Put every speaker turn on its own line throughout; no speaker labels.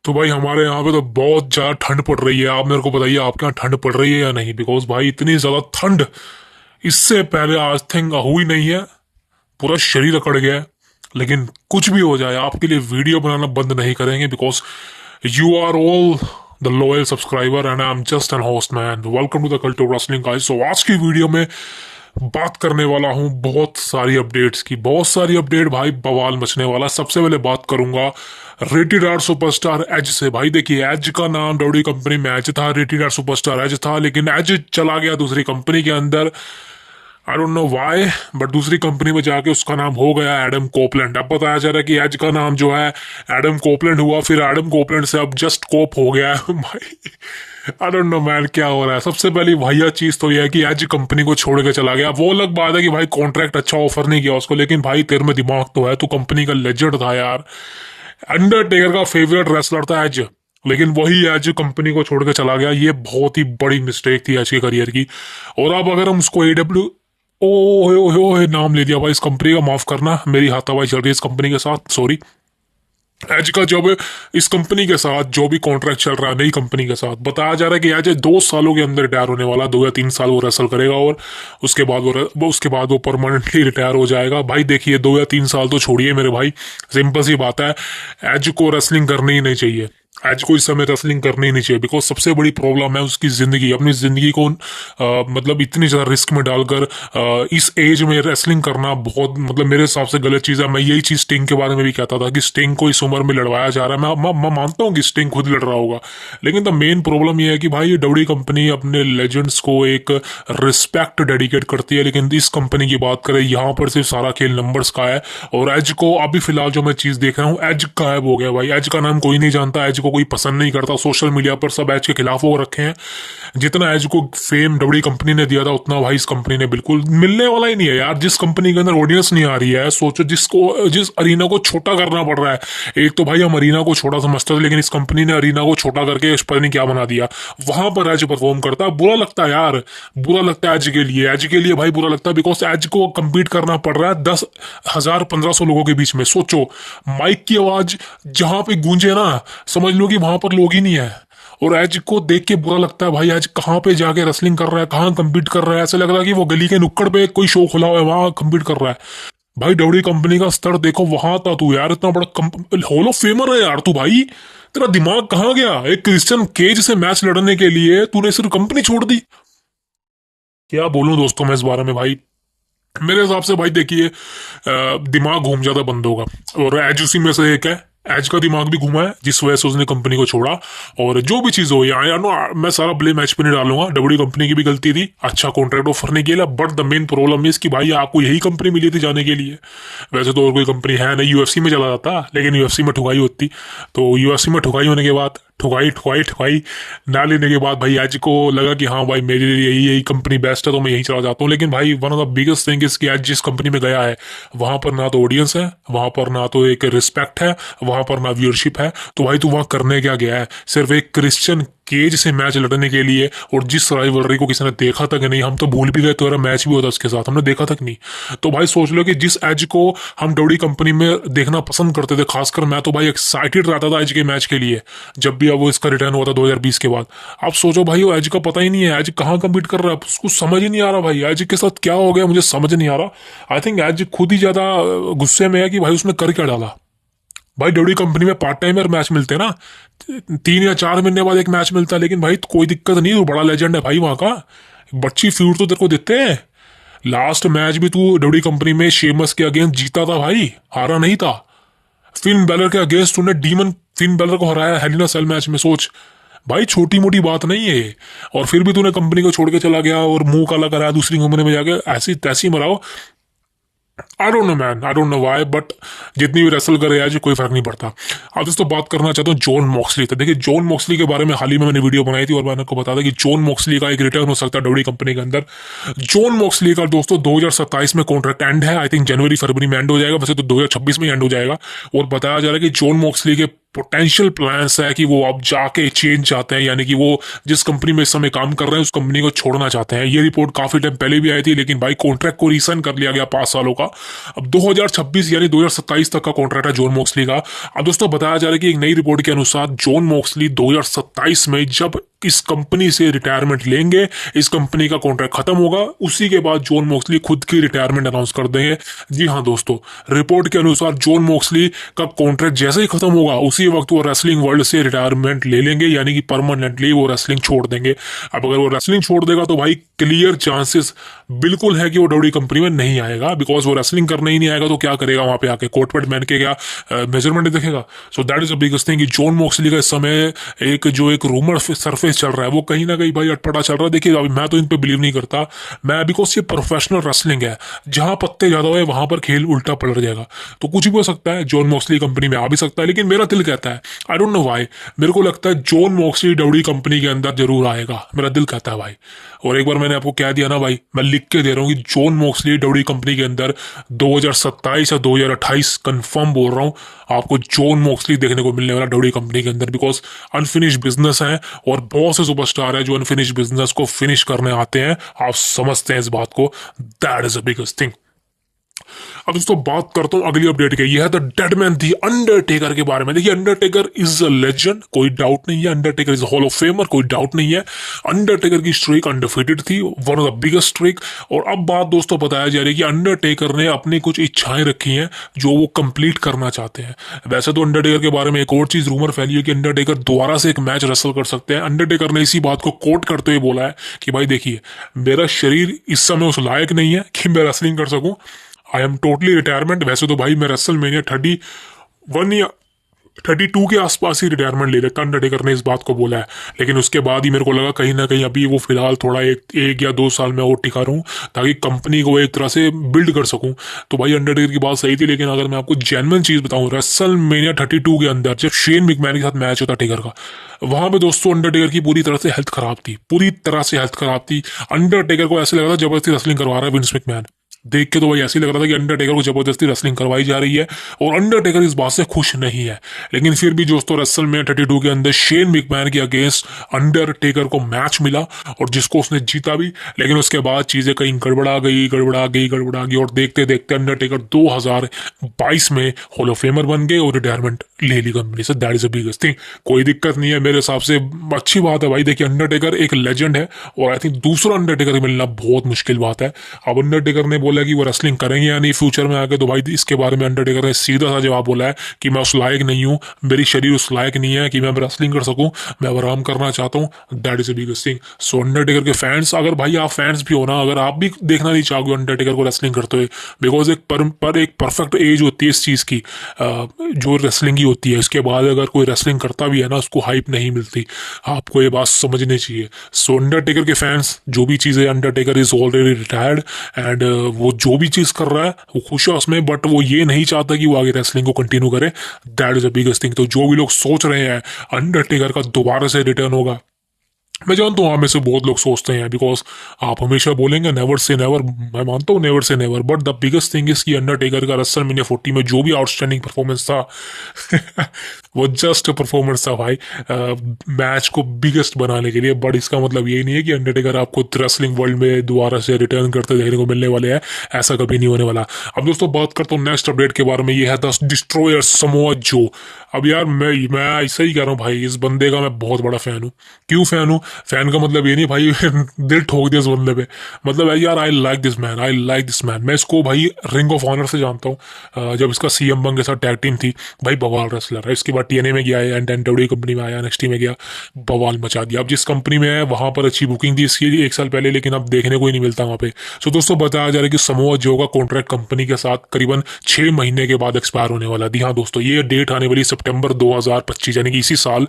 तो भाई हमारे यहाँ पे तो बहुत ज्यादा ठंड पड़ रही है। आप मेरे को बताइए आपके यहाँ ठंड पड़ रही है या नहीं? बिकॉज भाई इतनी ज्यादा ठंड इससे पहले आज थिंक हुई नहीं है। पूरा शरीर अकड़ गया है। लेकिन कुछ भी हो जाए आपके लिए वीडियो बनाना बंद नहीं करेंगे, because you are all the loyal subscriber and I am just an host man. Welcome to the cult of wrestling guys. So आज की वीडियो में बात करने वाला हूं बहुत सारी अपडेट्स की, बहुत सारी अपडेट भाई, बवाल मचने वाला। सबसे पहले बात करूंगा रेटेड आर सुपरस्टार एज से। भाई देखिए, एज का नाम डब्ल्यू कंपनी में एज था, रेटेड आर सुपरस्टार एज था, लेकिन एज चला गया दूसरी कंपनी के अंदर। आई डोंट नो व्हाई, बट दूसरी कंपनी में जाके उसका नाम हो गया एडम कोपलैंड। अब बताया जा रहा है कि एज का नाम जो है एडम कोपलैंड हुआ, फिर एडम कोपलैंड से अब जस्ट कोप हो गया है भाई। आई डोंट नो मैन क्या हो रहा है। सबसे पहली भैया चीज तो यह है कि एज कंपनी को छोड़ के चला गया। वो अलग बात है कि भाई कॉन्ट्रैक्ट अच्छा ऑफर नहीं किया उसको, लेकिन भाई तेरे में दिमाग तो है, तू कंपनी का लेजेंड था यार। अंडरटेकर का फेवरेट रेसलर था एज, लेकिन वही एज कंपनी को छोड़ के चला गया। ये बहुत ही बड़ी मिस्टेक थी एज के करियर की। और अब अगर हम उसको एडब्ल्यू ओ नाम ले दिया भाई इस कंपनी का, माफ करना, मेरी हाथापाई चल रही है इस कंपनी के साथ, सॉरी। एज का जब इस कंपनी के साथ जो भी कॉन्ट्रैक्ट चल रहा है नई कंपनी के साथ, बताया जा रहा है कि एज 2 सालों के अंदर रिटायर होने वाला, 2 या 3 साल वो रेसल करेगा और उसके बाद वो परमानेंटली रिटायर हो जाएगा। भाई देखिए, 2 या 3 साल तो छोड़िए मेरे भाई, सिंपल सी बात है, एज को रेसलिंग करनी ही नहीं चाहिए। एज को इस समय रेसलिंग करनी ही नहीं चाहिए, बिकॉज सबसे बड़ी प्रॉब्लम है उसकी जिंदगी। अपनी जिंदगी को मतलब इतनी ज्यादा रिस्क में डालकर इस एज में रेसलिंग करना बहुत, मतलब मेरे हिसाब से गलत चीज है। मैं यही चीज स्टिंग के बारे में भी कहता था कि स्टिंग को इस उम्र में लड़वाया जा रहा है। मैं मानता हूँ कि स्टिंग खुद लड़ रहा होगा, लेकिन द मेन प्रॉब्लम यह है कि भाई डब्ल्यू कंपनी अपने लेजेंड्स को एक रिस्पेक्ट डेडिकेट करती है, लेकिन इस कंपनी की बात करें यहाँ पर सिर्फ सारा खेल नंबर्स का है। और एज को अभी फिलहाल जो मैं चीज देख रहा हूँ, एज गायब हो गया भाई। एज का नाम कोई नहीं जानता, एज को कोई पसंद नहीं करता। सोशल मीडिया पर सब एज के खिलाफ हो रखे हैं। जितना एज को फेम डब्ल्यू कंपनी ने दिया था, उतना भाई इस कंपनी ने बिल्कुल मिलने वाला ही नहीं है यार। जिस कंपनी के अंदर ऑडियंस नहीं आ रही है, सोचो जिस अरीना को छोटा करना पड़ रहा है। एक तो भाई हम अरीना को छोटा समझते थे, लेकिन इस कंपनी ने अरीना को छोटा करके पता नहीं क्या बना दिया। वहां पर एज परफॉर्म करता है, बुरा लगता है यार, बुरा लगता है एज के लिए भाई बुरा लगता है, बिकॉज एज को कम्पीट करना पड़ रहा है 10,000-1500 लोगों के बीच में। सोचो, माइक की आवाज जहां पे गूंजे ना, समझ लो कि वहां पर लोग ही नहीं है। और एज को देख के बुरा लगता है भाई, एज कहाँ पे जाके रेसलिंग कर रहा है, कहाँ कम्पीट कर रहा है। ऐसा लग रहा है कि वो गली के नुक्कड़ पे कोई शो खुला हुआ है, वहां कम्पीट कर रहा है। भाई डब्ल्यू कंपनी का स्तर देखो, वहां था तू यार, इतना बड़ा हॉल ऑफ फेमर है यार तू भाई। तेरा दिमाग कहाँ गया? एक क्रिश्चियन केज से मैच लड़ने के लिए तूने सिर्फ कंपनी छोड़ दी। क्या बोलूं दोस्तों मैं इस बारे में भाई। मेरे हिसाब से भाई देखिए, दिमाग घूम जाता बंदों का, और एज उसी में से एक है। एज का दिमाग भी घुमा है, जिस वजह से उसने कंपनी को छोड़ा। और जो भी चीज हो यार नो, मैं सारा ब्लेम एच पे नहीं डालूंगा। डब्ल्यू कंपनी की भी गलती थी, अच्छा कॉन्ट्रैक्ट ऑफर नहीं किया, but the main problem is कि भाई आपको यही कंपनी मिली थी जाने के लिए। वैसे तो और कोई कंपनी है नहीं, यूएफसी में चला जाता, लेकिन यूएफसी में ठुकाई होती। तो यूएफसी में ठुकाई होने के बाद, ठुकाई ठुकाई ठुकाई ना लेने के बाद भाई एज को लगा कि हाँ भाई मेरे लिए यही यही कंपनी बेस्ट है, तो मैं यहीं चला जाता हूँ। लेकिन भाई one of the biggest thing is कि एज जिस कंपनी में गया है, वहां पर ना तो ऑडियंस है, वहां पर ना तो एक रिस्पेक्ट है, वहां पर ना व्यूअरशिप है। तो भाई तू वहां करने क्या गया है? सिर्फ एक क्रिश्चियन केज से मैच लड़ने के लिए? और जिस राइवलरी को किसी ने देखा तक नहीं, हम तो भूल भी गए तो मैच भी होता उसके साथ, हमने देखा तक नहीं। तो भाई सोच लो कि जिस एज को हम डब्ल्यू कंपनी में देखना पसंद करते थे, खासकर मैं तो भाई एक्साइटेड रहता था एज के मैच के लिए, जब भी अब वो इसका रिटर्न हुआ था 2020 के बाद। आप सोचो भाई, वो एज का पता ही नहीं है, एज कहाँ कम्पीट कर रहा है, उसको समझ ही नहीं आ रहा भाई एज के साथ क्या हो गया, मुझे समझ नहीं आ रहा। आई थिंक एज खुद ही ज्यादा गुस्से में है कि भाई उसने कर क्या डाला। भाई डब्ल्यू कंपनी में पार्ट टाइमर मैच मिलते हैं ना, 3 या 4 महीने बाद एक मैच मिलता है, लेकिन भाई कोई दिक्कत नहीं, तू बड़ा लेजेंड है भाई वहां का, बच्ची फ्यूड तो तेरे को देते हैं। लास्ट मैच भी तू डब्ल्यू कंपनी में शेमस के अगेंस्ट जीता था भाई, हारा नहीं था। फिन बैलर के अगेंस्ट तूने डीमन फिन बैलर को हराया हेल इन अ सेल मैच में, सोच भाई, छोटी मोटी बात नहीं है ये। और फिर भी तूने कंपनी को छोड़ के चला गया और मुंह काला कराया दूसरी कंपनी में जाके, ऐसी तैसी मराओ। I don't know man, I don't know why, but जितनी भी रेसल करे आज कोई फर्क नहीं पड़ता। अब दोस्तों बात करना चाहता हूँ जॉन मॉक्सली। तो देखिए, जॉन मॉक्सली के बारे में हाल ही में मैंने वीडियो बनाई थी और मैंने आपको बता था कि जॉन मॉक्सली का एक रिटर्न हो सकता है डब्ल्यू कंपनी के अंदर। जॉन मॉक्सली का दोस्तों 2027 में कॉन्ट्रैक्ट एंड है, आई थिंक जनवरी फरवरी में एंड हो जाएगा, वैसे तो 2026 में एंड हो जाएगा। और बताया जा रहा है कि जॉन मॉक्सली के पोटेंशियल प्लान्स है कि वो अब जाके चेंज चाहते हैं, यानी कि वो जिस कंपनी में इस समय काम कर रहे हैं उस कंपनी को छोड़ना चाहते हैं। ये रिपोर्ट काफी टाइम पहले भी आई थी, लेकिन भाई कॉन्ट्रैक्ट को रिसाइन कर लिया गया 5 सालों का। अब 2026 यानी 2027 तक का कॉन्ट्रैक्ट है जॉन मॉक्सली का। अब दोस्तों बताया जा रहा है कि एक नई रिपोर्ट के अनुसार जॉन मॉक्सली 2027 में जब इस कंपनी से रिटायरमेंट लेंगे, इस कंपनी का कॉन्ट्रैक्ट खत्म होगा, उसी के बाद जॉन मॉक्सली खुद की रिटायरमेंट अनाउंस कर देंगे। जी हाँ दोस्तों, रिपोर्ट के अनुसार जॉन मॉक्सली का कॉन्ट्रैक्ट जैसे ही खत्म होगा उसी वक्त वो रेसलिंग वर्ल्ड से रिटायरमेंट ले लेंगे, यानी कि परमानेंटली वो रेसलिंग छोड़ देंगे। अब अगर वो रेसलिंग छोड़ देगा तो भाई क्लियर चांसेस बिल्कुल है कि वो डब्ल्यू कंपनी में नहीं आएगा, बिकॉज वो रेसलिंग करने ही नहीं आएगा तो क्या करेगा वहां पे आके, कोट पैट पहन के क्या मेजरमेंट देखेगा। So that is the biggest thing कि जॉन मॉक्सली का इस समय एक रूमर सरफेस चल रहा है, वो कहीं ना कहीं भाई अटपटा चल रहा है। देखिए अभी मैं तो इन पे बिलीव नहीं करता, मैं बिकॉज ये प्रोफेशनल रेसलिंग है, जहां पत्ते ज्यादा हुए वहां पर खेल उल्टा पलट जाएगा। तो कुछ भी हो सकता है, जॉन मॉक्सली कंपनी में आ भी सकता है, लेकिन मेरा दिल कहता है, आई डोंट नो व्हाई, मेरे को लगता है जॉन मॉक्सली डब्ल्यू कंपनी के अंदर जरूर आएगा, मेरा दिल कहता है भाई। और एक बार मैंने आपको कह दिया ना भाई, मैं लिख के दे रहा हूँ कि जॉन मॉक्सली डब्ल्यू कंपनी के अंदर 2027 या 2028 कंफर्म बोल रहा हूँ, आपको जॉन मॉक्सली देखने को मिलने वाला डब्ल्यू कंपनी के अंदर, बिकॉज अनफिनिश बिजनेस है और बहुत से सुपरस्टार है जो अनफिनिश बिजनेस को फिनिश करने आते हैं। आप समझते हैं इस बात को, that is a biggest thing. अब दोस्तों बात करता हूँ अगली अपडेट की, यह है the dead man the Undertaker के बारे में। देखिए अंडरटेकर इज अ लेजेंड, कोई डाउट नहीं है, Undertaker is hall of famer, कोई डाउट नहीं है। अंडरटेकर की स्ट्रीक अनडिफीटेड थी, one of the biggest streak. और अब बात दोस्तों बताया जा रही है कि अंडरटेकर ने अपनी कुछ इच्छाएं रखी हैं जो वो कंप्लीट करना चाहते हैं। वैसे तो अंडरटेकर के बारे में एक और चीज रूमर फैली है कि अंडरटेकर दोबारा से एक मैच रेसल कर सकते हैं। अंडरटेकर ने इसी बात को कोट करते हुए बोला है कि भाई देखिए, मेरा शरीर इस समय उस लायक नहीं है कि मैं रेसलिंग कर सकूं, आई एम टोटली रिटायरमेंट। वैसे तो भाई मैं रेसलमेनिया 31 या 32 के आसपास ही रिटायरमेंट ले लेता, अंडरटेकर ने इस बात को बोला है। लेकिन उसके बाद ही मेरे को लगा कहीं ना कहीं अभी वो फिलहाल थोड़ा एक या 2 साल में और टिका रहूं, ताकि कंपनी को एक तरह से बिल्ड कर सकूं। तो भाई अंडरटेकर की बात सही थी, लेकिन अगर मैं आपको जेन्युइन चीज बताऊं, रेसलमेनिया 32 के अंदर जब शेन मैकमैन के साथ मैच होता टेकर का, वहां पे दोस्तों अंडरटेकर की पूरी तरह से हेल्थ खराब थी, पूरी तरह से हेल्थ खराब थी। अंडरटेकर को ऐसे लगा था जबरदस्ती रेसलिंग करवा रहा है विंस मैकमैन। देख के तो भाई ऐसे ही लग रहा था कि अंडरटेकर को जबरदस्ती रेसलिंग करवाई जा रही है, और अंडरटेकर इस बात से खुश नहीं है। लेकिन फिर भी दोस्तों रेसलमेनिया 32 के अंदर शेन मैकमैन के अगेंस्ट अंडरटेकर को मैच मिला और जिसको उसने जीता भी। लेकिन उसके बाद चीजें कहीं गड़बड़ा गई और देखते देखते अंडरटेकर 2022 में हॉल ऑफ फेमर बन गए और रिटायरमेंट ले ली कंपनी से। That is a biggest thing, कोई दिक्कत नहीं है मेरे हिसाब से, अच्छी बात है भाई। देखिए अंडरटेकर एक लेजेंड है और आई थिंक दूसरा अंडरटेकर मिलना बहुत मुश्किल बात है। अब अंडरटेकर ने बोला कि वो रेसलिंग करेंगे या नहीं फ्यूचर में आगे, तो भाई इसके बारे में अंडरटेकर ने सीधा सा जवाब बोला है कि मैं उस लायक नहीं हूँ, मेरी शरीर उस लायक नहीं है कि मैं रेसलिंग कर सकूं, मैं आराम करना चाहता हूँ। That is a biggest thing. So Undertaker के फैंस, अगर भाई आप फैंस भी हो ना, अगर आप भी देखना नहीं चाहोगे अंडरटेकर को रेसलिंग करते हुए, बिकॉज एक परफेक्ट एज होती है इस चीज की, जो रेसलिंग की होती है, उसके बाद अगर कोई रेसलिंग करता भी है ना, उसको हाइप नहीं मिलती, आपको ये बात समझनी चाहिए। सो अंडरटेकर के फैंस, जो भी चीज़ है, Undertaker is already retired and वो जो भी चीज़ कर रहा है वो खुश है उसमें, बट वो ये नहीं चाहता कि वो आगे रेसलिंग को कंटिन्यू करे। That is a biggest thing. तो जो भी लोग सोच रहे हैं अंडरटेकर का दोबारा से रिटर्न होगा, मैं जानता हूँ आप में से बहुत लोग सोचते हैं, बिकॉज आप हमेशा बोलेंगे नेवर से नेवर, मैं मानता हूँ never say never, but the biggest thing is कि अंडरटेकर का रेसलमेनिया 40 में जो भी आउटस्टैंडिंग परफॉर्मेंस था वो जस्ट परफॉर्मेंस था भाई, मैच को बिगेस्ट बनाने के लिए। बट इसका मतलब ये नहीं है कि अंडरटेकर आपको रेसलिंग वर्ल्ड में दोबारा से रिटर्न करते देखने को मिलने वाले हैं, ऐसा कभी नहीं होने वाला। अब दोस्तों बात करता हूँ नेक्स्ट अपडेट के बारे में, ये है द डिस्ट्रॉयर समोआ जो। अब यार मैं ऐसा ही कह रहा हूँ भाई, इस बंदे का मैं बहुत बड़ा फैन हूँ। क्यों फैन हूँ? फैन का मतलब ये नहीं भाई दिल ठोक दिया इस बंदे पे, मतलब है यार I like this man, I like this man. मैं इसको भाई रिंग ऑफ ऑनर से जानता हूँ, जब इसका सीएम बंग के साथ टैग टीम थी, भाई बवाल रेसलर है। इसके बाद टीएनए में गया है एंड डब्ल्यू कंपनी में आया, एनएक्सटी में गया, बवाल मचा दिया। अब जिस कंपनी में है वहां पर अच्छी बुकिंग थी इसकी 1 साल पहले, लेकिन अब देखने को ही नहीं मिलता वहां पे। सो दोस्तों बताया जा रहा है कि समोआ जो का कॉन्ट्रैक्ट कंपनी के साथ करीबन 6 महीने के बाद एक्सपायर होने वाला है। हाँ दोस्तों, ये डेट आने वाली सितंबर 2025, यानी कि इसी साल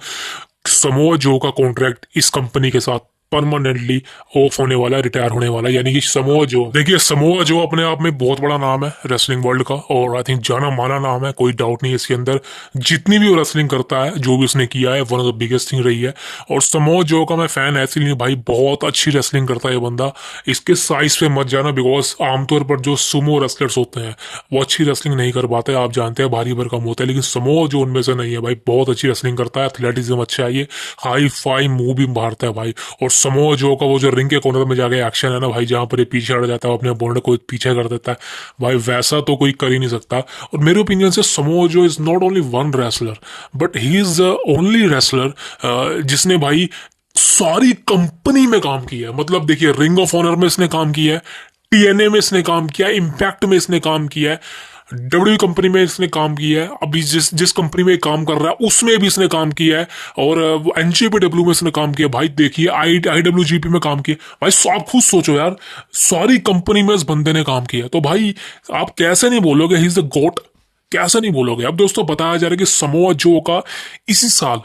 समोआ जो का कॉन्ट्रैक्ट इस कंपनी के साथ परमानेंटली ऑफ होने वाला है, रिटायर होने वाला है, यानी कि समोआ जो। देखिए समोआ जो अपने आप में बहुत बड़ा नाम है रेसलिंग वर्ल्ड का, और आई थिंक जाना माना नाम है, कोई डाउट नहीं है इसके अंदर। जितनी भी वो रेसलिंग करता है, जो भी उसने किया है, one of the biggest thing रही है। और समोआ जो का मैं फैन ऐसे नहीं, भाई बहुत अच्छी रेसलिंग करता है ये बंदा। इसके साइज पे मत जाना, बिकॉज आमतौर पर जो सुमो रेसलर्स होते हैं वो अच्छी रेसलिंग नहीं कर पाते, आप जानते हैं, भारी भरकम होता है। लेकिन समोआ जो उनमें से नहीं है भाई, बहुत अच्छी रेसलिंग करता है, एथलेटिज्म अच्छा है, ये हाई फाई मूव भी मारता है भाई। और समोआ जो का वो जो रिंग के कॉर्नर में जाके एक्शन है ना भाई, जहां पर ये पीछे हट जाता है, अपने अपोनेंट को पीछे कर देता है भाई, वैसा तो कोई कर ही नहीं सकता। और मेरे ओपिनियन से Samoa Joe is not only one wrestler, but he is the only wrestler जिसने भाई सारी कंपनी में काम किया है। मतलब देखिए, रिंग ऑफ ऑनर में इसने काम किया है, टीएनए में इसने काम किया है, इम्पैक्ट में इसने काम किया है, डब्ल्यू कंपनी में इसने काम किया है, अभी जिस जिस कंपनी में काम कर रहा है उसमें भी इसने काम किया है, और एनजेपीडब्ल्यू में इसने काम किया भाई। देखिए आईडब्ल्यूजीपी में काम किया भाई। आप खुद सोचो यार, सारी कंपनी में इस बंदे ने काम किया, तो भाई आप कैसे नहीं बोलोगे ही इज द गोट, कैसे नहीं बोलोगे। अब दोस्तों बताया जा रहा है कि समोआ जो का इसी साल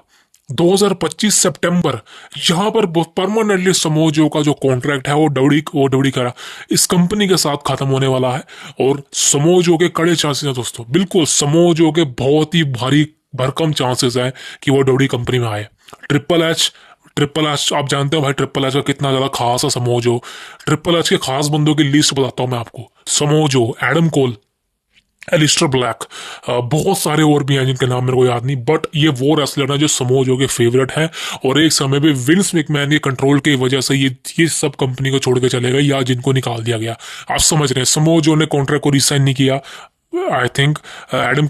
2025 सितंबर यहां पर परमानेंटली समोआ जो का जो कॉन्ट्रैक्ट है वो डब्ल्यू करा इस कंपनी के साथ खत्म होने वाला है। और समोआ जो के कड़े चांसेस हैं दोस्तों, बिल्कुल समोआ जो के बहुत ही भारी भरकम चांसेस है कि वो डब्ल्यू कंपनी में आए। ट्रिपल एच आप जानते हो भाई, ट्रिपल एच का कितना ज्यादा खास है समोआ जो। ट्रिपल एच के खास बंदों की लिस्ट बताता हूं मैं आपको। Samoa Joe, Adam Cole, Aleister Black, बहुत सारे और भी हैं जिनके नाम मेरे को याद नहीं, बट ये वो रेसलर है जो समोआ जो के फेवरेट है। और एक समय पे विंस मैकमैन के कंट्रोल की वजह से ये सब कंपनी को छोड़ के चले गए, या जिनको निकाल दिया गया। आप समझ रहे हैं, समोआ जो ने कॉन्ट्रैक्ट को रिसाइन नहीं किया। आई थिंक एडम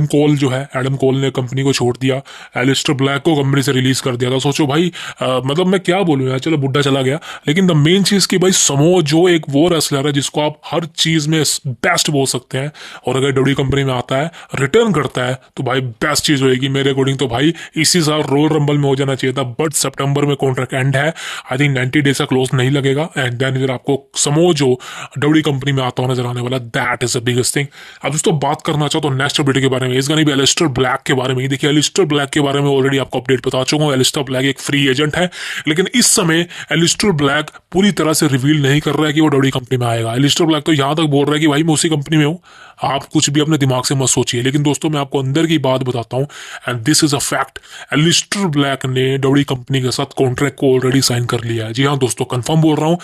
कोल जो है, एडम कोल ने कंपनी को छोड़ दिया, एलिस्टर ब्लैक को कंपनी से रिलीज कर दिया था। सोचो भाई, मतलब मैं क्या बोलूं यार, चलो बुढ़ा चला गया, लेकिन द मेन चीज की भाई समोआ जो एक वो रेसलर है जिसको आप हर चीज में बेस्ट बोल सकते हैं। और अगर डब्ल्यू कंपनी में आता है, रिटर्न करता है, तो भाई बेस्ट चीज होगी मेरे अकॉर्डिंग। तो भाई इसी साल रॉयल रंबल में हो जाना चाहिए था, बट सितंबर में कॉन्ट्रैक्ट एंड है। आई थिंक 90 डेज का क्लोज नहीं लगेगा, एंड देन फिर आपको समोआ जो डब्ल्यू कंपनी में आता हुआ नजर आने वाला। That is the biggest thing. अब दोस्तों बात करना चाहता हूँ नेक्स्ट अपडेट के बारे में, इसका नहीं भी एलिस्टर ब्लैक के बारे में। देखिए एलिस्टर ब्लैक के बारे में ऑलरेडी आपको अपडेट बता चुका हूँ। एलिस्टर ब्लैक एक फ्री एजेंट है, लेकिन इस समय एलिस्टर ब्लैक पूरी तरह से रिवील नहीं कर रहा है कि वो डब्ल्यू कंपनी में आएगा। एलिस्टर ब्लैक तो यहां तक बोल रहा है कि भाई मैं उसी कंपनी में हूं, आप कुछ भी अपने दिमाग से मत सोचिए। लेकिन दोस्तों मैं आपको अंदर की बात बताता हूं, and this is a fact. Aleister Black ने डब्ल्यू कंपनी के साथ कॉन्ट्रैक्ट को ऑलरेडी साइन कर लिया है। जी हाँ दोस्तों, कंफर्म बोल रहा हूं,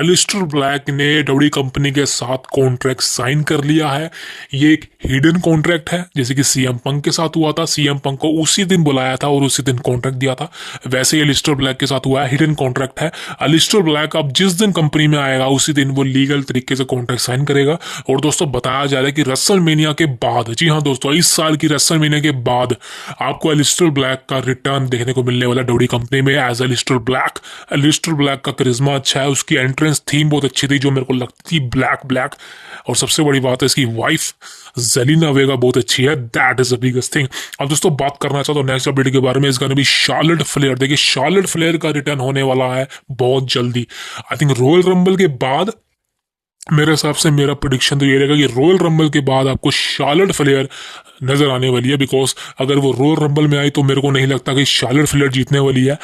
एलिस्टर ब्लैक ने डब्ल्यू कंपनी के साथ कॉन्ट्रैक्ट साइन कर लिया है। ये एक हिडन कॉन्ट्रैक्ट है, जैसे कि सीएम पंक के साथ हुआ था। सीएम पंक को उसी दिन बुलाया था और उसी दिन कॉन्ट्रैक्ट दिया था, वैसे ही एलिस्टर ब्लैक के साथ हुआ है, हिडन कॉन्ट्रैक्ट है। एलिस्टर ब्लैक अब जिस दिन कंपनी में आएगा उसी दिन वो लीगल तरीके से कॉन्ट्रैक्ट साइन करेगा। और दोस्तों बताया जा रहा है कि रेसलमेनिया के बाद, जी हाँ दोस्तों, इस साल की रेसलमेनिया के बाद आपको एलिस्टर ब्लैक का रिटर्न देखने को मिलने वाला डब्ल्यू कंपनी में as Aleister Black. Aleister Black का करिश्मा अच्छा है, उसकी एंट्रेंस थीम बहुत अच्छी थी जो मेरे को लगती थी ब्लैक ब्लैक। और सबसे बड़ी बात है इसकी वाइफ जेलिना वेगा बहुत अच्छी है। That is the biggest thing. अब दोस्तों बात करना चाहता हूँ नेक्स्ट अपडेट के बारे में, इसका भी शार्लेट फ्लेयर। देखिए शार्लेट फ्लेयर का रिटर्न होने वाला है बहुत जल्दी, आई थिंक रॉयल रंबल के बाद। मेरे हिसाब से मेरा प्रेडिक्शन तो ये रहेगा कि रॉयल रंबल के बाद आपको शार्लेट फ्लेयर नजर आने वाली है, बिकॉज अगर वो रॉयल रंबल में आई तो मेरे को नहीं लगता कि शार्लेट फ्लेयर जीतने वाली है।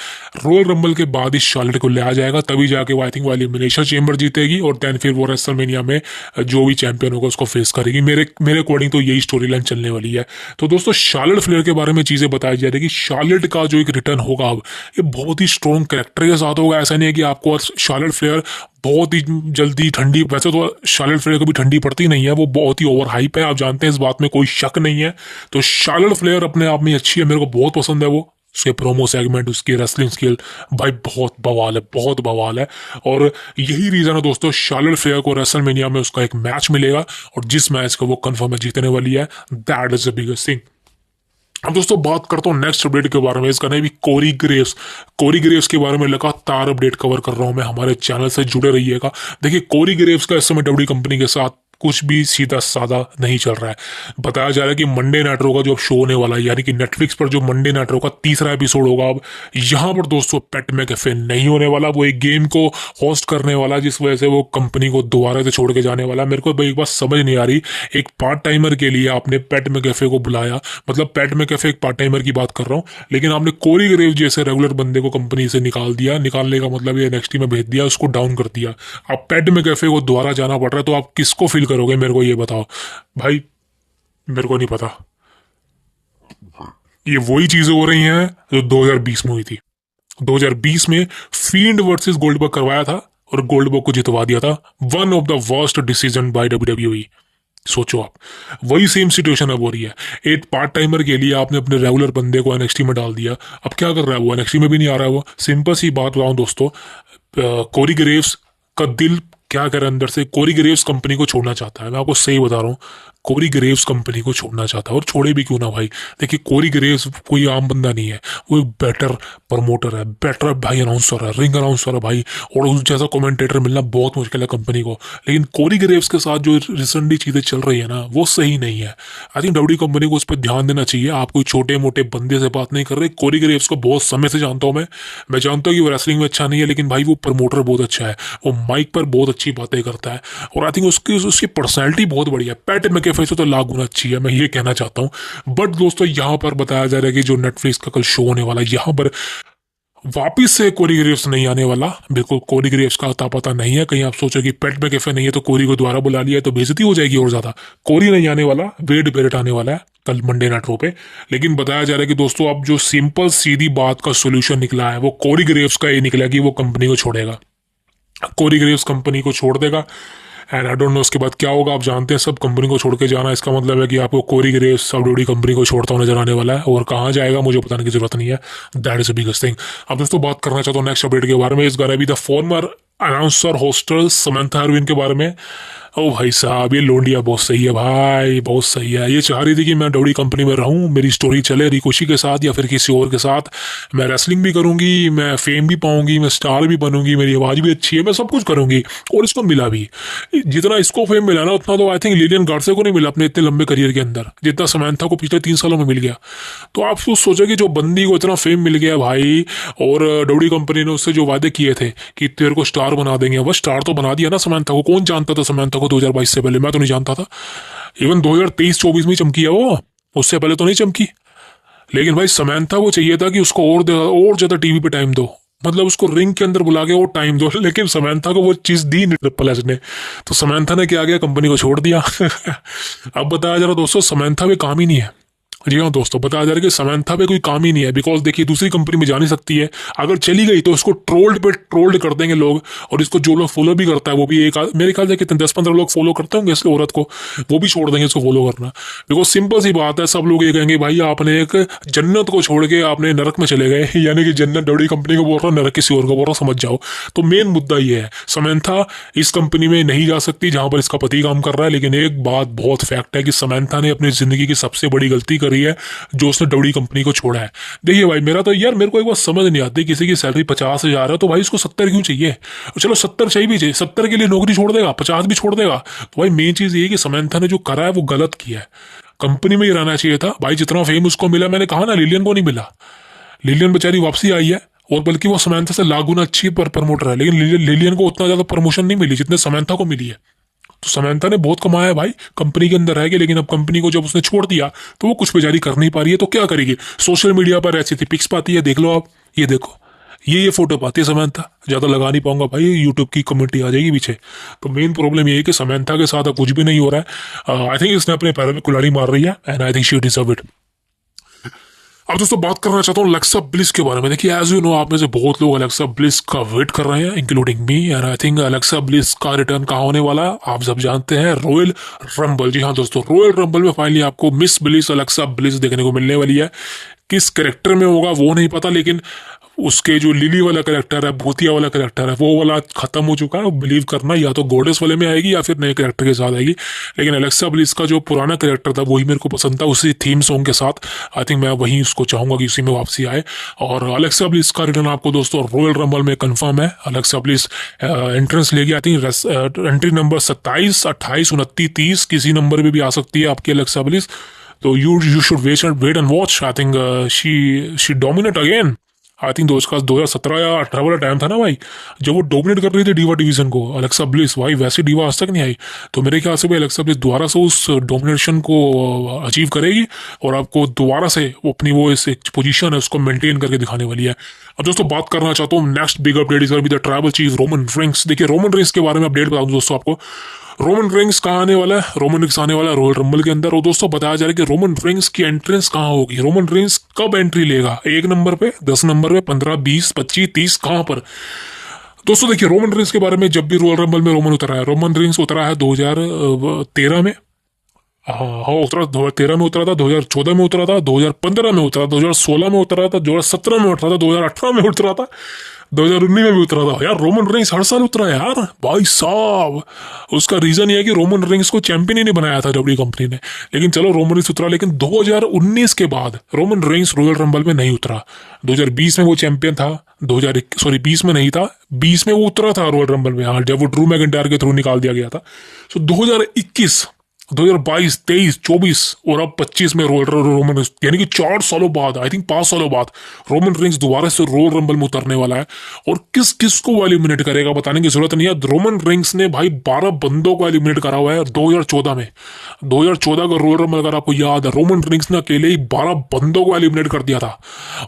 रॉयल रंबल के बाद ही शार्लेट को ले आ जाएगा, तभी जाके वो आई थिंक वो एलिमिनेशन चेंबर जीतेगी, और देन फिर वो रेसलमेनिया में जो भी चैंपियन होगा उसको फेस करेगी। मेरे अकॉर्डिंग तो यही स्टोरी लाइन चलने वाली है। तो दोस्तों शार्लेट फ्लेयर के बारे में चीजें बताई जा रही है कि शार्लेट का जो एक रिटर्न होगा अब, ये बहुत ही स्ट्रॉन्ग कैरेक्टर के साथ होगा। ऐसा नहीं है कि आपको शार्लेट फ्लेयर बहुत ही जल्दी ठंडी, वैसे तो शार्लेट फ्लेयर कभी ठंडी पड़ती नहीं है, वो बहुत ही ओवर हाइप है, आप जानते हैं, इस बात में कोई शक नहीं है। तो शार्लेट फ्लेयर अपने आप में अच्छी है, मेरे को बहुत पसंद है वो, उसके प्रोमो सेगमेंट, उसकी रेसलिंग स्किल भाई बहुत बवाल है, बहुत बवाल है। और यही रीजन है दोस्तों, शार्लेट फ्लेयर को रेसलमेनिया में उसका एक मैच मिलेगा, और जिस मैच को वो कंफर्म है जीतने वाली है। That is the biggest thing. अब दोस्तों बात करता हूँ नेक्स्ट अपडेट के बारे में, इसका नहीं भी कोरी ग्रेव्स। कोरी ग्रेव्स के बारे में लगातार अपडेट कवर कर रहा हूं मैं, हमारे चैनल से जुड़े रहिएगा। देखिए कोरी ग्रेव्स का इस समय डब्ल्यू कंपनी के साथ कुछ भी सीधा साधा नहीं चल रहा है। बताया जा रहा है कि मंडे नाइट रो का जो अब शो होने वाला है, यानी कि नेटफ्लिक्स पर जो मंडे नाइट रो का तीसरा एपिसोड होगा, अब यहाँ पर दोस्तों पेट मैकेफे नहीं होने वाला, वो एक गेम को होस्ट करने वाला, जिस वजह से वो कंपनी को दोबारा से छोड़ के जाने वाला। मेरे को एक बात समझ नहीं आ रही, एक पार्ट टाइमर के लिए आपने पेट मैकेफे को बुलाया, मतलब पेट मैकेफे एक पार्ट टाइमर की बात कर रहा हूँ, लेकिन आपने कोरी ग्रेव जैसे रेगुलर बंदे को कंपनी से निकाल दिया। निकालने का मतलब ये नेक्स्ट में भेज दिया, उसको डाउन कर दिया। अब पेट मैकेफे को दोबारा जाना पड़ रहा है, तो आप किसको फील करोगे, मेरे को ये बताओ भाई। मेरे को नहीं पता। ये वही चीजें हो रही हैं जो 2020 में हुई थी। 2020 में फील्ड वर्सेस गोल्डबर्ग करवाया था और गोल्डबर्ग को जितवा दिया था। One of the worst decision by WWE. सोचो आप, वही सेम सिचुएशन अब हो रही है। एक पार्ट टाइमर के लिए आपने अपने रेगुलर बंदे को एनएक्सटी में डाल दिया, अब क्या कर रहा है वो, एनएक्सटी में भी नहीं आ रहा है वो। सिंपल सी बात बताऊं दोस्तों, कोरी ग्रेव्स का दिल क्या करे अंदर से, कोरी ग्रेव्स कंपनी को छोड़ना चाहता है। मैं आपको सही बता रहा हूँ, कोरी ग्रेव्स कंपनी को छोड़ना चाहता है, और छोड़े भी क्यों ना भाई। देखिए कोरी ग्रेव्स कोई आम बंदा नहीं है, वो एक बेटर प्रमोटर है, बेटर भाई अनाउंसर है, रिंग अनाउंसर है भाई, और उस जैसा कमेंटेटर मिलना बहुत मुश्किल है कंपनी को। लेकिन कोरी ग्रेव्स के साथ जो रिसेंटली चीज़ें चल रही है ना, वो सही नहीं है। आई थिंक डब्ल्यू कंपनी को उस पर ध्यान देना चाहिए। आप कोई छोटे मोटे बंदे से बात नहीं कर रहे। कोरी ग्रेव्स को बहुत समय से जानता हूँ मैं जानता हूँ कि वो रेसलिंग में अच्छा नहीं है, लेकिन भाई वो प्रमोटर बहुत अच्छा है, वो माइक पर बहुत अच्छी बातें करता है, और आई थिंक उसकी पर्सनैलिटी बहुत बढ़िया है। पैट मैकेफे से तो लाख गुना अच्छी है, मैं ये कहना चाहता हूँ। बट दोस्तों यहाँ पर बताया जा रहा है कि जो नेटफ्लिक्स का कल शो होने वाला है, यहाँ पर वापिस से कोरी ग्रेव्स नहीं आने वाला। बिल्कुल कोरी ग्रेव्स का अता पता नहीं है। कहीं आप सोचो कि पेट मैकेफे नहीं है तो कोरी को दोबारा बुला लिया तो बेइज्जती हो जाएगी और ज्यादा। कोरी नहीं आने वाला, वेड बेरेट आने वाला है कल मंडे नाइट रो पे। लेकिन बताया जा रहा है कि दोस्तों अब जो सिंपल सीधी बात का सोल्यूशन निकला है, वो कोरी ग्रेव्स का ये निकला कि वो कंपनी को छोड़ेगा। कोरी ग्रेव्स कंपनी को छोड़ देगा, एंड आई डोंट नो उसके बाद क्या होगा। आप जानते हैं सब कंपनी को छोड़ के जाना, इसका मतलब है कि आपको कोरी ग्रेव्स डब्ल्यूडब्ल्यूई कंपनी को छोड़ता हुआ नजर आने वाला है, और कहाँ जाएगा मुझे बताने की जरूरत नहीं है। That is the biggest thing. अब दोस्तों बात करना चाहता हूँ नेक्स्ट अपडेट के बारे में। इस गाना भी the former announcer होस्टर Samantha Irwin के बारे में। ओ भाई साहब, ये लोंडिया बहुत सही है भाई, बहुत सही है। ये चाह रही थी कि मैं डब्ल्यूडब्ल्यूई कंपनी में रहूं, मेरी स्टोरी चले रिकोशी के साथ या फिर किसी और के साथ, मैं रेसलिंग भी करूंगी, मैं फेम भी पाऊंगी, मैं स्टार भी बनूंगी, मेरी आवाज़ भी अच्छी है, मैं सब कुछ करूंगी। और इसको मिला भी। जितना इसको फेम मिला ना, उतना तो आई थिंक लिलियन गार्से को नहीं मिला अपने इतने लंबे करियर के अंदर, जितना समंथा को पिछले 3 सालों में मिल गया। तो आप सोचो कि जो बंदी को इतना फेम मिल गया भाई, और डब्ल्यूडब्ल्यूई कंपनी ने उससे जो वादे किए थे कि तेरे को स्टार बना देंगे, वह स्टार तो बना दिया ना समंथा को। कौन जानता था समंथा को 2022 से पहले? मैं तो नहीं जानता था। इवन 2023-24 में चमकी है वो, उससे पहले तो नहीं चमकी। लेकिन भाई समंथा को चाहिए था कि उसको और ज्यादा टीवी पे टाइम दो, मतलब उसको रिंग के अंदर बुला के और टाइम दो। लेकिन समंथा को वो चीज दी नहीं ट्रिपल एच ने, तो समंथा ने क्या किया, कंपनी को छोड़ दिया। अब बताया जा रहा दोस्तों समंथा पे काम ही नहीं है। जी हाँ दोस्तों, बताया जा रहा है कि समंथा पे कोई काम ही नहीं है। बिकॉज देखिए दूसरी कंपनी में जा नहीं सकती है, अगर चली गई तो उसको ट्रोल्ड कर देंगे लोग, और इसको जो लोग फॉलो भी करता है वो भी मेरे ख्याल से कितने 10-15 लोग फॉलो करते होंगे इस औरत को, वो भी छोड़ देंगे इसको फॉलो करना। बिकॉज सिंपल सी बात है, सब लोग ये कहेंगे भाई आपने एक जन्नत को छोड़ के आपने नरक में चले गए, यानी कि जन्नत डब्ल्यूडब्ल्यूई कंपनी को बोल रहा, नरक किसी और को बोल रहा, समझ जाओ। तो मेन मुद्दा ये है, समंथा इस कंपनी में नहीं जा सकती जहां पर इसका पति काम कर रहा है। लेकिन एक बात बहुत फैक्ट है कि समंथा ने अपनी जिंदगी की सबसे बड़ी गलती करी है जो उसने डब्ल्यूडब्ल्यूई कंपनी को छोड़ा है। देखिए भाई मेरा तो यार, मेरे को एक बात समझ नहीं आती, किसी की सैलरी 50,000 है तो भाई उसको 70 क्यों चाहिए? चलो 70 चाहिए भी चाहिए, 70 के लिए नौकरी छोड़ देगा, 50 भी छोड़ देगा। तो भाई मेन चीज ये है कि समंथा ने जो करा है वो गलत किया है। कंपनी में ही रहना चाहिए था भाई। जितना फेम उसको मिला, मैंने कहा ना लिलियन को नहीं मिला। लिलियन बेचारी वापसी आई है, और बल्कि वो समंथा से लाख गुना अच्छी प्रमोटर है, लेकिन लिलियन को उतना ज्यादा प्रमोशन नहीं मिली जितने समंथा को मिली है। तो समंथा ने बहुत कमाया है भाई, कंपनी के अंदर रह के, लेकिन अब कंपनी को जब उसने छोड़ दिया तो वो कुछ बेचारी कर नहीं पा रही है। तो क्या करेगी? सोशल मीडिया पर ऐसी थी पिक्स पाती है, देख लो आप, ये देखो ये फोटो पाती है समंथा। ज्यादा लगा नहीं पाऊंगा भाई, यूट्यूब की कम्युनिटी आ जाएगी पीछे। तो मेन प्रॉब्लम ये है कि समंथा के साथ कुछ भी नहीं हो रहा है। आई थिंक इसने अपने पैरों में कुल्हाड़ी मार रही है, and I think she deserve it. अब दोस्तों बात करना चाहता हूँ अलेक्सा ब्लिस के बारे में। देखिए एज यू नो, आप में से बहुत लोग अलेक्सा ब्लिस का वेट कर रहे हैं, including me, and I think Alexa bliss का रिटर्न कहाँ होने वाला है आप सब जानते हैं, रॉयल रंबल। जी हाँ दोस्तों, रॉयल रंबल में फाइनली आपको मिस ब्लिस अलेक्सा ब्लिस देखने को मिलने वाली है। किस कैरेक्टर में होगा वो नहीं पता, लेकिन उसके जो लिली वाला कैरेक्टर है, भूतिया वाला कैरेक्टर है, वो वाला खत्म हो चुका है। बिलीव करना या तो गॉडेस वाले में आएगी या फिर नए कैरेक्टर के साथ आएगी। लेकिन अलेक्सा ब्लिस का जो पुराना कैरेक्टर था वही मेरे को पसंद था, उसी थीम सॉन्ग के साथ। आई थिंक मैं वही उसको चाहूंगा कि उसी में वापसी आए। और अलेक्सा ब्लिस का रिटर्न आपको दोस्तों रॉयल रंबल में कंफर्म है। अलेक्सा ब्लिस एंट्रेंस लेगी। आई थिंक एंट्री नंबर 27, 28, 29, 30 किसी नंबर पे भी आ सकती है आपकी अलेक्सा ब्लिस। तो you should wait and watch. I think she dominate again. I think उसका 2017 या 18 वाला टाइम था ना भाई, जब वो डोमिनेट कर रही थी डीवा डिवीजन को, अलेक्सा ब्लिस। भाई वैसी डीवा आज तक नहीं आई। तो मेरे ख्याल से भाई अलेक्सा ब्लिस दोबारा से उस डोमिनेशन को अचीव करेगी और आपको दोबारा से वो अपनी वो इस पोजीशन है उसको मेंटेन करके दिखाने वाली है। अब दोस्तों बात करना चाहता हूँ next big update is the tribal chief Roman Reigns. देखिए रोमन रेंस के बारे में अपडेट बता दूं दोस्तों आपको। रोमन रेंस कहाँ आने वाला है? रोमन रेंस आने वाला है रॉयल रंबल के अंदर। और दोस्तों बताया जा रहा है कि रोमन रेंस की एंट्रेंस कहाँ होगी, रोमन रेंस कब एंट्री लेगा, 1 नंबर पे, 10 नंबर पे, 15, 20, 25, 30, कहाँ पर? दोस्तों देखिए रोमन रेंस के बारे में, जब भी रॉयल रंबल में रोमन उतरा है, रोमन रेंस उतरा है 2013 में। हाँ उतरा 2013 में उतरा था, 2014 में उतरा था, 2015 में उतरा, 2016 में उतरा था, 2017 में उतरा था, 2018 में उतरा था, 2019 में भी उतरा था। यार रोमन रेंस हर साल उतरा है यार भाई साहब। उसका रीजन ये है कि रोमन रेंस को चैंपियन ही नहीं बनाया था डब्ल्यू कंपनी ने। लेकिन चलो रोमन रेंस उतरा, लेकिन 2019 के बाद रोमन रेंस रॉयल रंबल में नहीं उतरा। 2020 में वो चैंपियन था, 20 में नहीं था, 20 में वो उतरा था रॉयल रंबल में, हाँ, जब वो ड्रू मैकिंटायर के थ्रू निकाल दिया गया था। तो 2021, 2022, 23, 24 और अब 25 में रोमन रेंस, यानी कि 4 सालों बाद, आई थिंक 5 सालों बाद रोमन रेंस दोबारा से रॉयल रंबल में उतरने वाला है। और किस किस को वो एलिमिनेट करेगा बताने की जरूरत नहीं है। रोमन रेंस ने भाई 12 बंदों को एलिमिनेट करा हुआ है 2014 में। 2014 का रॉयल रंबल अगर आपको याद है, रोमन रेंस ने अकेले ही 12 बंदों को एलिमिनेट कर दिया था।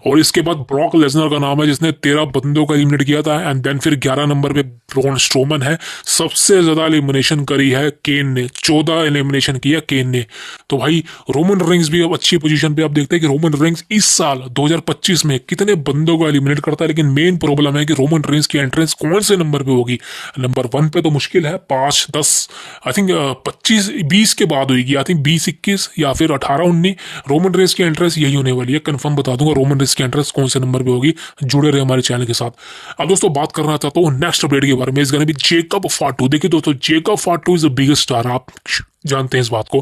और इसके बाद ब्रॉक लेसनर का नाम है जिसने 13 बंदों को एलिमिनेट किया था। एंड देन फिर 11 नंबर पे ब्रॉन स्ट्रोमन है। सबसे ज्यादा एलिमिनेशन करी है केन ने, 14 एलिमिनेशन किया केन ने। तो भाई रोमन रेंस भी अब अच्छी पोजीशन पे। आप देखते हैं कि रोमन रेंस इस साल 2025 में कितने बंदों को एलिमिनेट करता है। लेकिन मेन प्रॉब्लम है कि रोमन रेंस की एंट्रेंस कौन से नंबर पे होगी। नंबर 1 पे तो मुश्किल है, 5, 10, आई थिंक 25, 20 के बाद होगी। आई थिंक 20, 21 या फिर 18, 19 रोमन रेंस की एंट्रेंस यही होने वाली है। कंफर्म बता दूंगा रोमन रेंस की एंट्रेंस कौन से नंबर पे होगी। जुड़े रहे हमारे चैनल के साथ। अब दोस्तों बात करना चाहता हूँ नेक्स्ट अपडेट के बारे में। इस गाने भी जेकब फाटू। देखिए दोस्तों Jacob फाटू is the biggest star, आप जानते हैं इस बात को।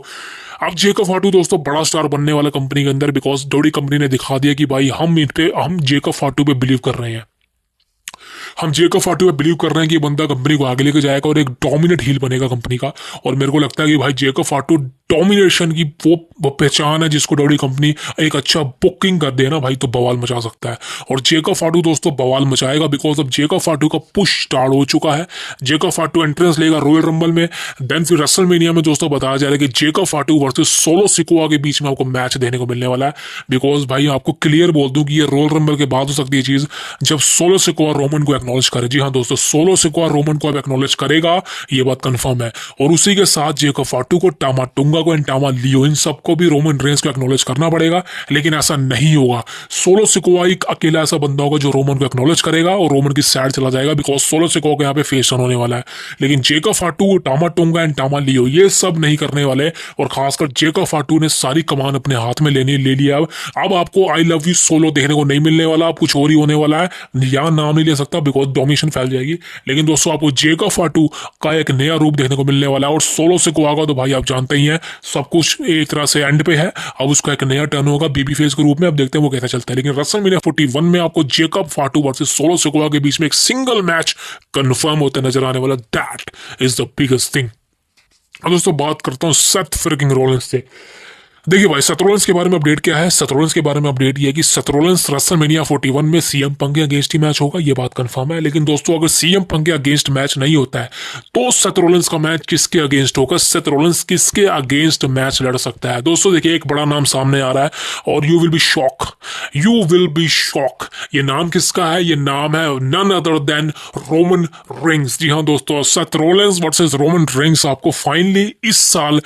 अब जेकब फाटू दोस्तों बड़ा स्टार बनने वाला कंपनी के अंदर, बिकॉज डोडी कंपनी ने दिखा दिया कि भाई हम जेकब फाटू पे बिलीव कर रहे हैं। हम जेकब फाटू पे बिलीव कर रहे हैं कि बंदा कंपनी को आगे लेके जाएगा और एक डोमिनेट हील बनेगा कंपनी का। और मेरे को लगता है कि भाई जेकब फाटू डोमिनेशन की वो पहचान है जिसको डब्ल्यू कंपनी एक अच्छा बुकिंग कर देना भाई तो बवाल मचा सकता है। और जेकब फाटू दोस्तों बवाल मचाएगा, बिकॉज अब जेकब फाटू का पुश स्टार्ट हो चुका है। जेकब फाटू एंट्रेंस लेगा रॉयल रंबल में। देन फिर रेसलमेनिया में दोस्तों बताया जा रहा है कि जेकब फाटू वर्सेस सोलो सिकोआ के बीच में आपको मैच देने को मिलने वाला है। बिकॉज भाई आपको क्लियर बोल दूं कि ये रॉयल रंबल के बाद हो सकती है चीज जब सोलो सिकोआ रोमन को एक्नॉलेज करे। जी हाँ दोस्तों, सोलो सिकोआ रोमन को अब एक्नॉलेज करेगा, ये बात कंफर्म है। और उसी के साथ जेकब फाटू को, टामा टुंगा को एंड टामा लियो, इन सबको भी रोमन रेंस को एक्नॉलेज करना पड़ेगा। लेकिन ऐसा नहीं होगा। सोलो सिकोआ एक अकेला ऐसा बंदा होगा जो रोमन को एक्नॉलेज करेगा और रोमन की साइड चला जाएगा, बिकॉज सोलो सिकोआ को यहाँ पे फेस ऑन होने वाला है। लेकिन Jacob Fatu, Tama Tonga and Tama Leo ये सब नहीं करने वाले। और खासकर जेकब फाटू ने सारी कमान अपने हाथ में ले लिया। अब आपको आई लव यू सोलो देखने को नहीं मिलने वाला, अब कुछ और ही होने वाला है। यहाँ नाम नहीं ले सकता बिकॉज डोमिनेशन फैल जाएगी। लेकिन दोस्तों आपको जेकब फाटू का एक नया रूप देखने को मिलने वाला है। और सोलो सिकोआ का तो भाई आप जानते ही हैं सब कुछ एक तरह से एंड पे है। अब उसका एक नया टर्न होगा बेबी फेस के रूप में। अब देखते हैं वो कैसा चलता है। लेकिन रेसलमेनिया 41 में आपको जेकब फाटू वर्सेस सोलो सिकोआ के बीच में एक सिंगल मैच कंफर्म होते नजर आने वाला। That is the biggest thing. अब दोस्तों बात करता हूं सेथ फ्रिकिंग रॉलिंस से। देखिए भाई सेथ रॉलिंस के बारे में अपडेट क्या है। सेथ रॉलिंस के बारे में अपडेट ये है कि सेथ रॉलिंस रेसलमेनिया 41 में सीएम पंक के अगेंस्ट ही मैच होगा, ये बात कंफर्म है। लेकिन दोस्तों अगर सीएम पंक के अगेंस्ट मैच नहीं होता है तो सेथ रॉलिंस का मैच किसके अगेंस्ट होगा, सेथ रॉलिंस किसके अगेंस्ट मैच लड़ सकता है। दोस्तों देखिए एक बड़ा नाम सामने आ रहा है और you will be shock, you will be shock. ये नाम किसका है? ये नाम है none other than Roman Reigns. जी हाँ दोस्तों, Seth Rollins versus Roman Reigns आपको फाइनली इस साल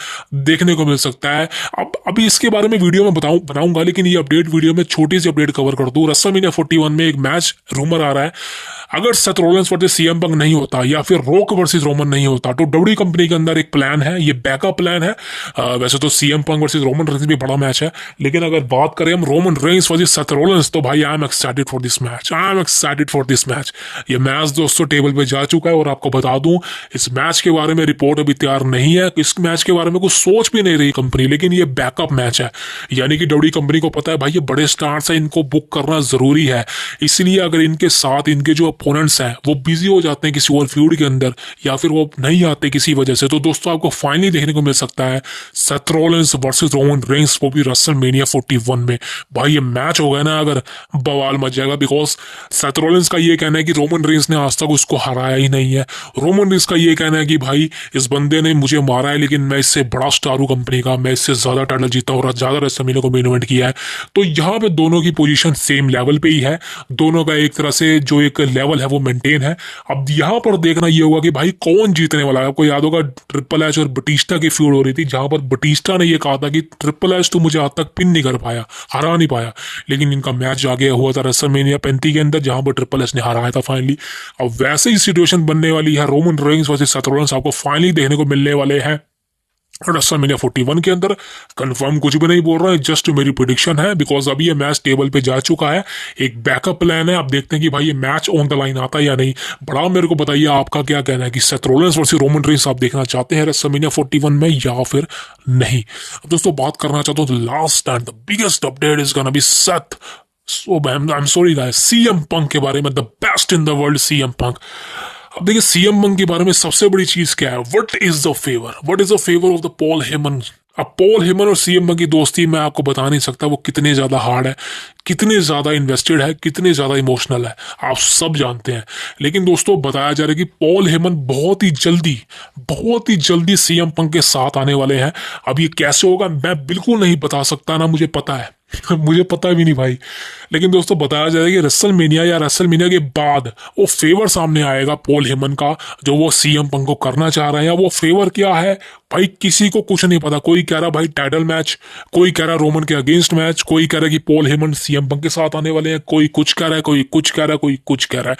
देखने को मिल सकता है। अब अभी इसके बारे में वीडियो में बनाऊंगा, लेकिन ये अपडेट वीडियो में छोटी सी अपडेट कवर कर दूं। रेसलमेनिया 41 में एक मैच रूमर आ रहा है। अगर Seth Rollins versus CM Punk नहीं होता या फिर रॉक वर्सेस रोमन नहीं होता तो डब्ल्यूडब्ल्यूई कंपनी के अंदर एक प्लान है, ये बैकअप प्लान है। वैसे तो CM Punk versus Roman Reigns भी बड़ा मैच है, लेकिन अगर बात करें हम Roman Reigns versus Seth Rollins तो भाई I am excited for this match, I am excited for this match. ये मैच दोस्तों टेबल पे जा चुका है और आपको बता दूं इस मैच के बारे में रिपोर्ट अभी तैयार नहीं है, इस मैच के बारे में कुछ सोच भी नहीं रही कंपनी, लेकिन ये बैकअप मैच है। यानी कि डब्ल्यूडब्ल्यूई कंपनी को पता है भाई ये बड़े स्टार्स हैं, इनको बुक करना जरूरी है, इसलिए अगर इनके साथ इनके जो अपोनेंट्स हैं वो बिजी हो जाते हैं किसी और फ्यूड के अंदर या फिर वो नहीं आते किसी वजह से, तो दोस्तों आपको फाइनली देखने को मिल सकता है Seth Rollins versus Roman Reigns, वो भी रेसलमेनिया 41 में। भाई ये मैच हो गया ना अगर बवाल मच जाएगा, बिकॉज सेथ रॉलिंस का ये कहना है कि रोमन रेंस ने आज तक उसको हराया ही नहीं है, रोमन रेंस का ये कहना है कि भाई इस बंदे ने मुझे मारा है लेकिन मैं इससे बड़ा स्टार हूं कंपनी का, मैं इससे ज्यादा टाइटल जीता और ज्यादा रेसलमेनिया को मेन इवेंट किया है। तो यहाँ पे दोनों की पोजीशन सेम लेवल पे ही है, दोनों का एक तरह से जो एक लेवल है वो मेंटेन है। अब यहाँ पर देखना ये होगा कि भाई कौन जीतने वाला है। आपको याद होगा ट्रिपल एच और बटिस्टा की फ्यूड हो रही थी, जहां पर बटिस्टा ने ये कहा था कि ट्रिपल एच तो मुझे आज तक पिन नहीं कर पाया, हरा नहीं पाया, लेकिन इनका मैच आगे हुआ था रेसलमेनिया 35 के अंदर जहां पर ट्रिपल एच ने हराया था फाइनली। अब वैसे ही सिचुएशन बनने वाली है Roman Reigns versus Seth Rollins, आपको फाइनली देखने को मिलने वाले हैं रेसलमेनिया 41 के अंदर। कंफर्म कुछ भी नहीं बोल रहा है, जस्ट मेरी प्रेडिक्शन है, बिकॉज अभी ये मैच टेबल पे जा चुका है, एक बैकअप प्लान है। आप देखते हैं कि भाई ये मैच ऑन द लाइन आता है या नहीं। बड़ा मेरे को बताइए आपका क्या कहना है कि Seth Rollins versus Roman Reigns आप देखना चाहते हैं रेसलमेनिया 41 में या फिर नहीं। अब दोस्तों बात करना चाहता हूँ last and the biggest update is gonna be Seth I'm sorry guys, CM Punk के बारे में, the best in the world CM Punk. अब देखिए सीएम पंक के बारे में सबसे बड़ी चीज क्या है, what is the favour of the Paul Heyman. अब पॉल हेमन और सीएम पंक की दोस्ती मैं आपको बता नहीं सकता वो कितनी ज्यादा हार्ड है, कितने ज्यादा इन्वेस्टेड है, कितने ज्यादा इमोशनल है, आप सब जानते हैं। लेकिन दोस्तों बताया जा रहा है कि पॉल हेमन बहुत ही जल्दी सीएम पंक के साथ आने वाले हैं। अब ये कैसे होगा मैं बिल्कुल नहीं बता सकता, ना मुझे पता है मुझे पता भी नहीं भाई, लेकिन दोस्तों बताया जाएगा कि रेसलमेनिया के बाद वो फेवर सामने आएगा पॉल हेमन का, जो वो सीएम पंक को करना चाह रहे हैं। वो फेवर क्या है भाई किसी को कुछ नहीं पता, कोई कह रहा भाई टाइटल मैच, कोई कह रहा रोमन के अगेंस्ट मैच, कोई कह रहा कि पॉल हेमन सीएम पंक के साथ आने वाले हैं, कोई कुछ कह रहा है, कोई कुछ कह रहा है, कोई कुछ कह रहा है,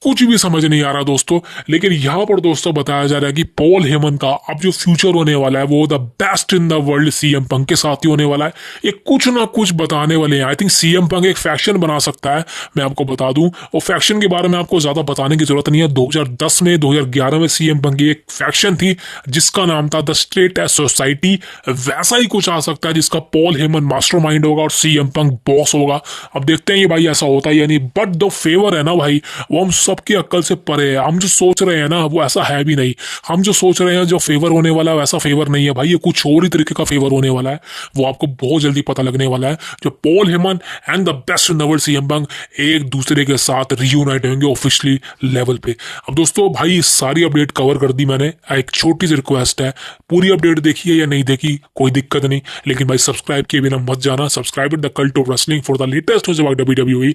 कुछ भी समझ नहीं आ रहा दोस्तों। लेकिन यहां पर दोस्तों बताया जा रहा है कि पॉल हेमन का अब जो फ्यूचर होने वाला है वो the best in the world CM Punk के साथ ही होने वाला है। ये कुछ ना कुछ बताने वाले हैं। आई थिंक सीएम पंक एक फैक्शन बना सकता है, मैं आपको बता दूं। और फैक्शन के बारे में आपको ज्यादा बताने की जरूरत नहीं है। 2010 में 2011 में सीएम पंक की एक फैक्शन थी जिसका नाम था द स्ट्रेट एज सोसाइटी, वैसा ही कुछ आ सकता है जिसका पॉल हेमन मास्टरमाइंड होगा और सीएम पंक बॉस होगा। अब देखते हैं ये भाई ऐसा होता है या नहीं, बट द फेवर है ना भाई वो हम सबकी अक्ल से परे है। हम जो सोच रहे हैं ना वो ऐसा है भी नहीं, हम जो सोच रहे हैं जो फेवर होने वाला है वैसा फेवर नहीं है भाई, ये कुछ और ही तरीके का फेवर होने वाला है, वो आपको बहुत जल्दी पता लगने वाला है। जो Paul Heyman and the best in the world CM Punk एक दूसरे के साथ रियूनाइट होंगे ऑफिशियली लेवल पे। अब दोस्तों भाई सारी अपडेट कवर कर दी मैंने, एक छोटी सी रिक्वेस्ट है, पूरी अपडेट देखिए या नहीं देखी कोई दिक्कत नहीं, लेकिन भाई सब्सक्राइब किए बिना मत जाना। Subscribe the cult of wrestling for the latest news about WWE।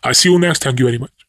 I see you next, thank you very much.